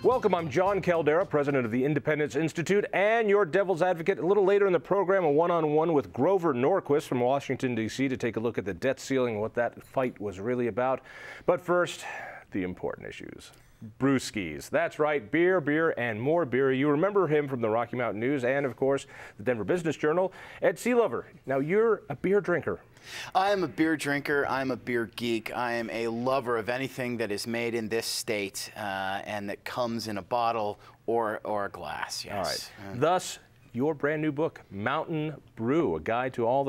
Welcome, I'm Jon Caldara, president of the Independence Institute and your devil's advocate. A little later in the program, a one-on-one with Grover Norquist from Washington, D.C. to take a look at the debt ceiling and what that fight was really about. But first, the important issues. Brewskis. That's right, beer, and more beer. You remember him from the Rocky Mountain News and, of course, the Denver Business Journal. Ed Sealover. Now, you're a beer drinker. I am a beer drinker. I'm a beer geek. I am a lover of anything that is made in this state and that comes in a bottle or a glass. Yes. All right. Thus, your brand new book, Mountain Brew, a guide to all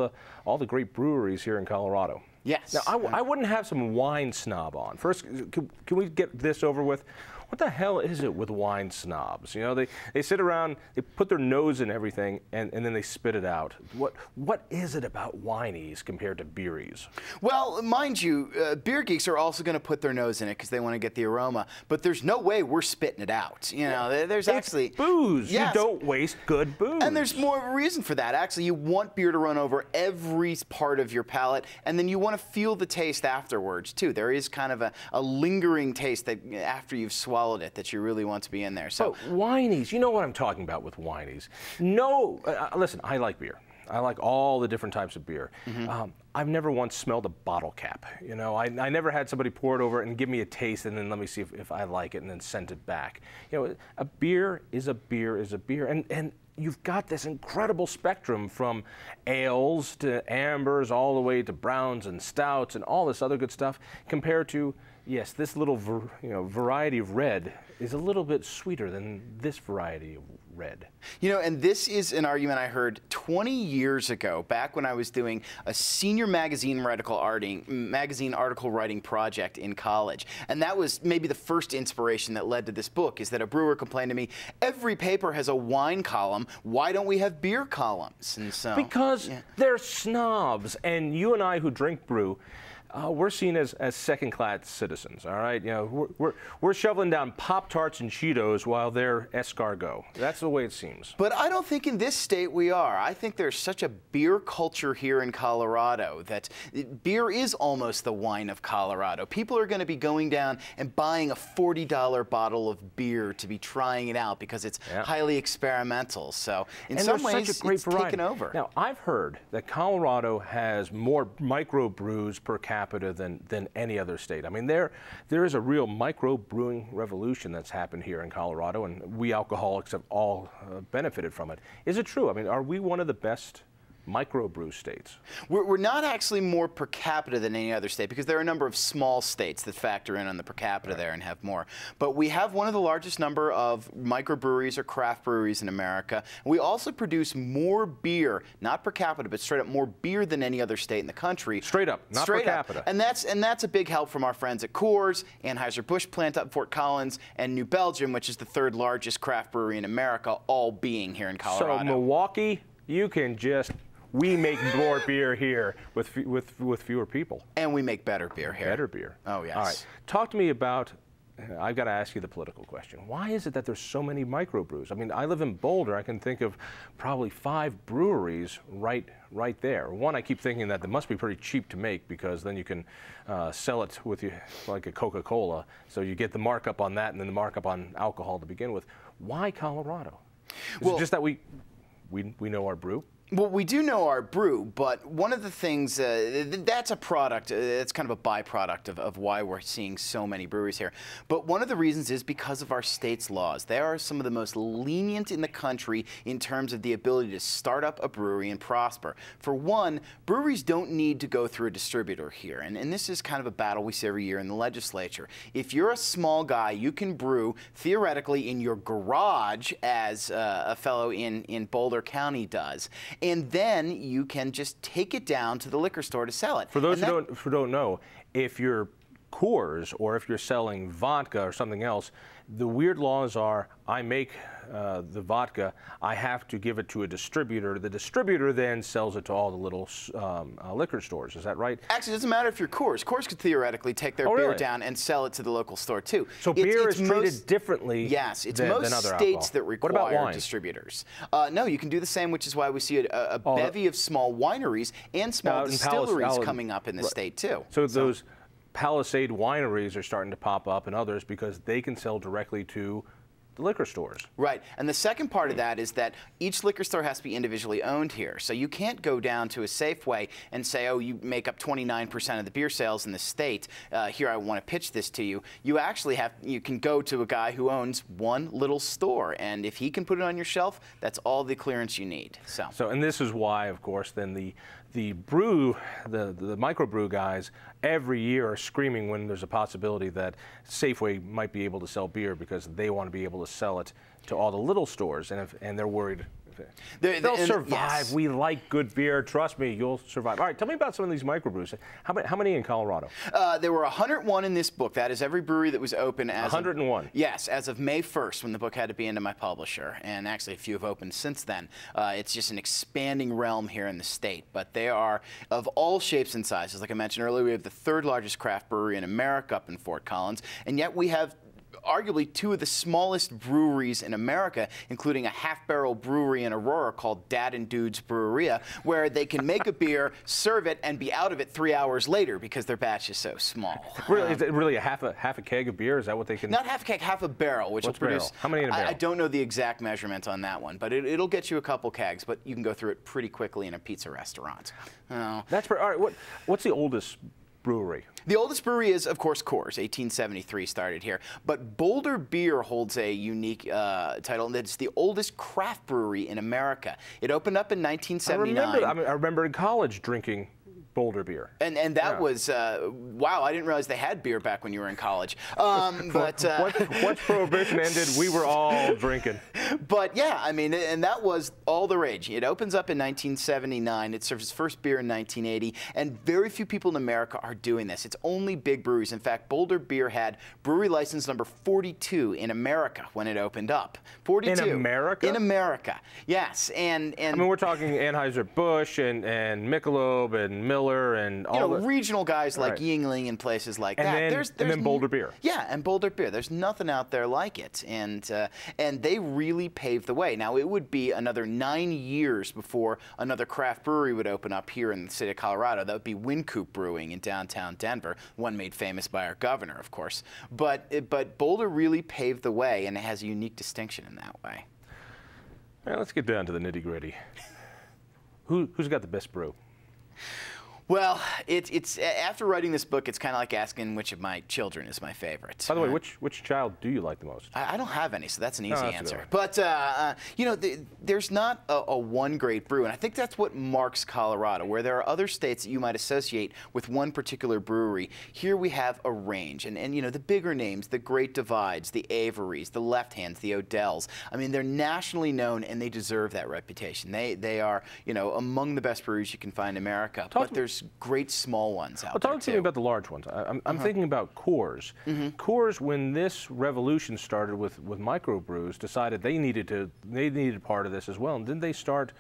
the great breweries here in Colorado. Yes. Now, I wouldn't have some wine snob on. First, can we get this over with? What the hell is it with wine snobs? You know, they sit around, they put their nose in everything, and then they spit it out. What is it about whinies compared to beeries? Well, mind you, beer geeks are also going to put their nose in it because they want to get the aroma, but there's no way we're spitting it out. You know, there's actually booze. Yes. You don't waste good booze. And there's more of a reason for that. Actually, you want beer to run over every part of your palate, and then you want to feel the taste afterwards, too. There is kind of a lingering taste that after you've swallowed it that you really want to be in there. So whinies, you know what I'm talking about with whinies. No, listen, I like beer. I like all the different types of beer. Mm-hmm. I've never once smelled a bottle cap. You know, I never had somebody pour it over and give me a taste and then let me see if I like it and then send it back. You know, a beer is a beer is a beer. And you've got this incredible spectrum from ales to ambers all the way to browns and stouts and all this other good stuff compared to, yes, this little variety of red is a little bit sweeter than this variety of red. You know, and this is an argument I heard 20 years ago, back when I was doing a senior magazine article writing project in college. And that was maybe the first inspiration that led to this book, is that a brewer complained to me, every paper has a wine column, why don't we have beer columns? And so, because they're snobs, and you and I who drink brew, we're seen as second-class citizens, all right? You know, we're shoveling down Pop-Tarts and Cheetos while they're escargot. That's the way it seems. But I don't think in this state we are. I think there's such a beer culture here in Colorado that beer is almost the wine of Colorado. People are going to be going down and buying a $40 bottle of beer to be trying it out because it's highly experimental. So in some ways, such a great variety. Taken over. Now, I've heard that Colorado has more microbrews per capita than any other state. I mean, there is a real micro-brewing revolution that's happened here in Colorado, and we alcoholics have all benefited from it. Is it true? I mean, are we one of the best microbrew states? We're not actually more per capita than any other state because there are a number of small states that factor in on the per capita there and have more. But we have one of the largest number of microbreweries or craft breweries in America. We also produce more beer, not per capita, but straight up more beer than any other state in the country. Straight up, not per capita. And that's a big help from our friends at Coors, Anheuser-Busch plant up in Fort Collins, and New Belgium, which is the third largest craft brewery in America, all being here in Colorado. So Milwaukee, you can just... We make more beer here with fewer people. And we make better beer here. Better beer. Oh, yes. All right. Talk to me about, I've got to ask you the political question. Why is it that there's so many microbrews? I mean, I live in Boulder. I can think of probably 5 breweries right there. One, I keep thinking that they must be pretty cheap to make because then you can sell it with like a Coca-Cola. So you get the markup on that and then the markup on alcohol to begin with. Why Colorado? Is it just that we know our brew? Well, we do know our brew, but one of the things, that's a product, it's kind of a byproduct of why we're seeing so many breweries here. But one of the reasons is because of our state's laws. They are some of the most lenient in the country in terms of the ability to start up a brewery and prosper. For one, breweries don't need to go through a distributor here, and this is kind of a battle we see every year in the legislature. If you're a small guy, you can brew theoretically in your garage, as a fellow in Boulder County does. And then you can just take it down to the liquor store to sell it. For those who don't know, if you're Coors or if you're selling vodka or something else, the weird laws are I make the vodka, I have to give it to a distributor. The distributor then sells it to all the little liquor stores. Is that right? Actually, it doesn't matter if you're Coors. Coors could theoretically take their beer down and sell it to the local store, too. So beer is treated differently yes, it's than most other states alcohol. that require distributors. No, you can do the same, which is why we see a bevy of small wineries and small distilleries coming up in the state, too. So those Palisade wineries are starting to pop up and others because they can sell directly to the liquor stores. Right. And the second part of that is that each liquor store has to be individually owned here. So you can't go down to a Safeway and say, oh, you make up 29% of the beer sales in the state. Here, I want to pitch this to you. You can go to a guy who owns one little store. And if he can put it on your shelf, that's all the clearance you need. So and this is why, of course, then the brew, the microbrew guys every year are screaming when there's a possibility that Safeway might be able to sell beer because they want to be able to sell it to all the little stores, and they're worried. They'll survive. Yes. We like good beer. Trust me, you'll survive. All right, tell me about some of these microbrews. How many in Colorado? There were 101 in this book. That is every brewery that was open as 101. Yes, as of May 1st, when the book had to be into my publisher. And actually, a few have opened since then. It's just an expanding realm here in the state. But they are of all shapes and sizes. Like I mentioned earlier, we have the third largest craft brewery in America up in Fort Collins, and yet we have arguably two of the smallest breweries in America, including a half-barrel brewery in Aurora called Dad and Dude's Breweria, where they can make a beer, serve it, and be out of it 3 hours later because their batch is so small. Really, is it really a half a keg of beer? Is that what they can? Not half a keg, half a barrel, which will produce. How many in a barrel? I don't know the exact measurement on that one, but it'll get you a couple kegs, but you can go through it pretty quickly in a pizza restaurant. That's all right. What's the oldest brewery? The oldest brewery is, of course, Coors. 1873 started here. But Boulder Beer holds a unique title, and it's the oldest craft brewery in America. It opened up in 1979. I remember in college drinking Boulder beer. And that was, wow, I didn't realize they had beer back when you were in college. But once Prohibition ended, we were all drinking. But yeah, I mean, and that was all the rage. It opens up in 1979. It serves its first beer in 1980, and very few people in America are doing this. It's only big breweries. In fact, Boulder Beer had brewery license number 42 in America when it opened up. 42. In America? In America, yes. And I mean, we're talking Anheuser-Busch and Michelob and Miller and all the regional guys like Yuengling and places like that. And then Boulder Beer. Yeah, and Boulder Beer. There's nothing out there like it, and they really paved the way. Now, it would be another 9 years before another craft brewery would open up here in the state of Colorado. That would be Wynkoop Brewing in downtown Denver, one made famous by our governor, of course. But Boulder really paved the way, and it has a unique distinction in that way. All right, let's get down to the nitty-gritty. Who's got the best brew? Well, it's after writing this book, it's kind of like asking which of my children is my favorite. By the way, which child do you like the most? I don't have any, so that's an easy answer. But you know, there's not a one great brew, and I think that's what marks Colorado, where there are other states that you might associate with one particular brewery. Here we have a range, and you know, the bigger names, the Great Divides, the Averys, the Left Hands, the Odells. I mean, they're nationally known, and they deserve that reputation. They are, you know, among the best breweries you can find in America. But there's great small ones out there, talk to me about the large ones. I'm thinking about Coors. Coors, when this revolution started with microbrews, decided they needed part of this as well. And didn't they start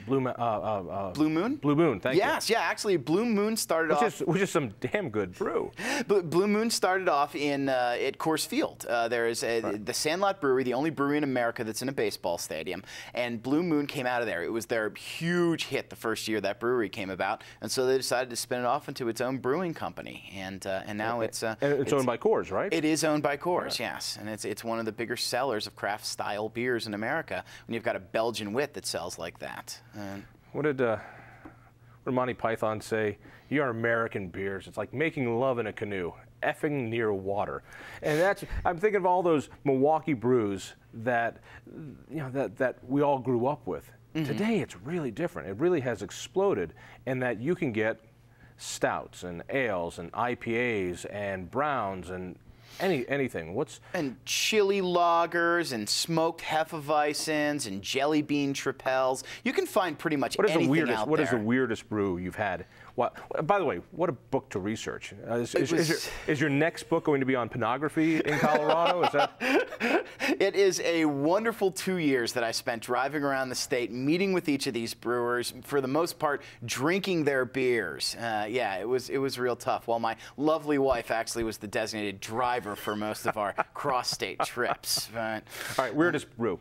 Blue Moon? Blue Moon, thank you. Yes, yeah, actually Blue Moon started off... Which is some damn good brew. Blue Moon started off at Coors Field. There is the Sandlot Brewery, the only brewery in America that's in a baseball stadium, and Blue Moon came out of there. It was their huge hit the first year that brewery came about, and so they decided to spin it off into its own brewing company, and now it's owned by Coors, right? It is owned by Coors, yes, and it's one of the bigger sellers of craft-style beers in America when you've got a Belgian wit that sells like that. What did Monty Python say? You are American beers. It's like making love in a canoe, effing near water. And I'm thinking of all those Milwaukee brews that that we all grew up with. Today it's really different. It really has exploded in that you can get stouts and ales and IPAs and browns and anything. And chili lagers and smoked hefeweizens and jelly bean tripels. You can find pretty much anything out there. What is the weirdest brew you've had? By the way, what a book to research. Is your next book going to be on pornography in Colorado? Is that? It is a wonderful 2 years that I spent driving around the state, meeting with each of these brewers, for the most part, drinking their beers. Yeah, it was real tough. While my lovely wife actually was the designated driver for most of our cross-state trips. All right, weirdest brew.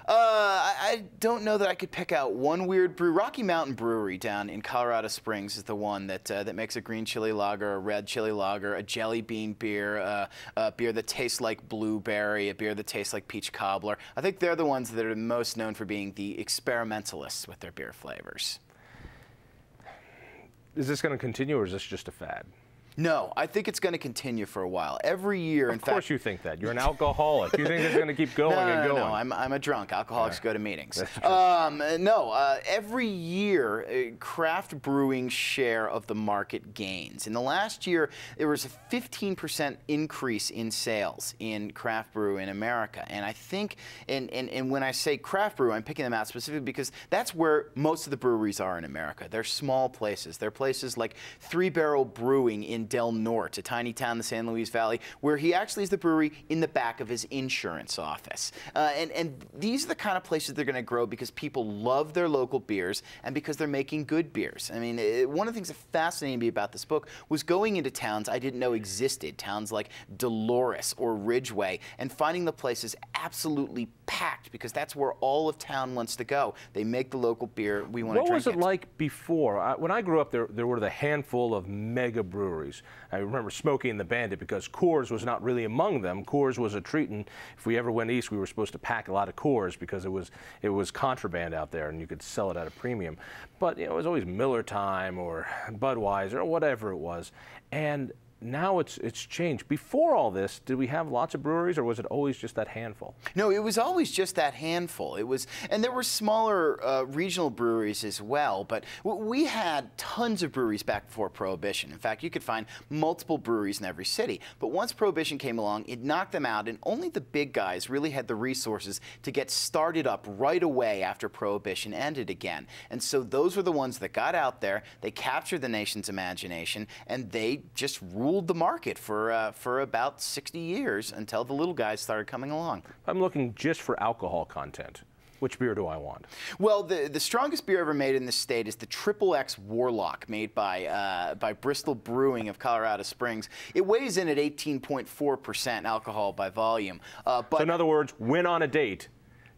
I don't know that I could pick out one weird brew. Rocky Mountain Brewery down in Colorado Springs is the one that makes a green chili lager, a red chili lager, a jelly bean beer, a beer that tastes like blueberry, a beer that tastes like peach cobbler. I think they're the ones that are most known for being the experimentalists with their beer flavors. Is this going to continue, or is this just a fad? No, I think it's going to continue for a while. Every year, in fact... Of course you think that. You're an alcoholic. You think it's going to keep going and going. No, I'm a drunk. Alcoholics go to meetings. That's every year, craft brewing share of the market gains. In the last year, there was a 15% increase in sales in craft brew in America. And I think, and when I say craft brew, I'm picking them out specifically because that's where most of the breweries are in America. They're small places. They're places like Three Barrel Brewing in Del Norte, a tiny town in the San Luis Valley, where he actually is the brewery in the back of his insurance office. And these are the kind of places they're going to grow because people love their local beers and because they're making good beers. I mean, one of the things that fascinated me about this book was going into towns I didn't know existed, towns like Dolores or Ridgeway, and finding the places absolutely packed because that's where all of town wants to go. They make the local beer. We want to drink it. What was it like before? When I grew up, there were the handful of mega breweries. I remember Smokey and the Bandit because Coors was not really among them. Coors was a treat, and if we ever went east, we were supposed to pack a lot of Coors because it was contraband out there, and you could sell it at a premium. But you know, it was always Miller Time or Budweiser or whatever it was, and now it's changed. Before all this, did we have lots of breweries, or was it always just that handful? No, it was always just that handful. It was, and there were smaller regional breweries as well. But we had tons of breweries back before Prohibition. In fact, you could find multiple breweries in every city. But once Prohibition came along, it knocked them out, and only the big guys really had the resources to get started up right away after Prohibition ended again. And so those were the ones that got out there. They captured the nation's imagination, and they just ruled the market for about 60 years until the little guys started coming along. I'm looking just for alcohol content. Which beer do I want? Well, the strongest beer ever made in this state is the XXX Warlock, made by Bristol Brewing of Colorado Springs. It weighs in at 18.4% alcohol by volume. So in other words, when on a date,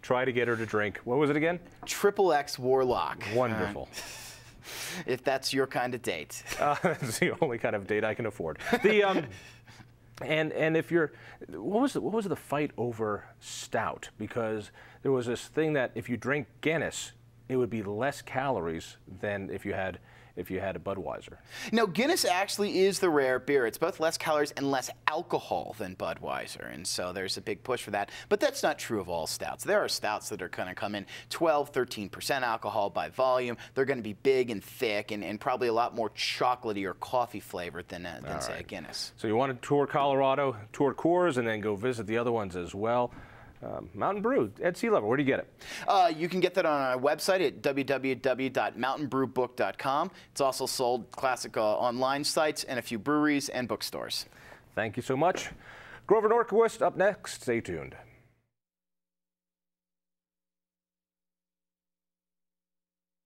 try to get her to drink, what was it again? XXX Warlock. Wonderful. If that's your kind of date. It's the only kind of date I can afford. The and if you're, what was the fight over stout? Because there was this thing that if you drink Guinness, it would be less calories than if you had a Budweiser. No, Guinness actually is the rare beer. It's both less calories and less alcohol than Budweiser, and so there's a big push for that. But that's not true of all stouts. There are stouts that are going to come in 12, 13% alcohol by volume. They're going to be big and thick and probably a lot more chocolatey or coffee flavored than say, a Guinness. So you want to tour Colorado, tour Coors, and then go visit the other ones as well. Mountain Brew, Ed Sealover, where do you get it? You can get that on our website at www.mountainbrewbook.com. It's also sold classic online sites and a few breweries and bookstores. Thank you so much. Grover Norquist up next. Stay tuned.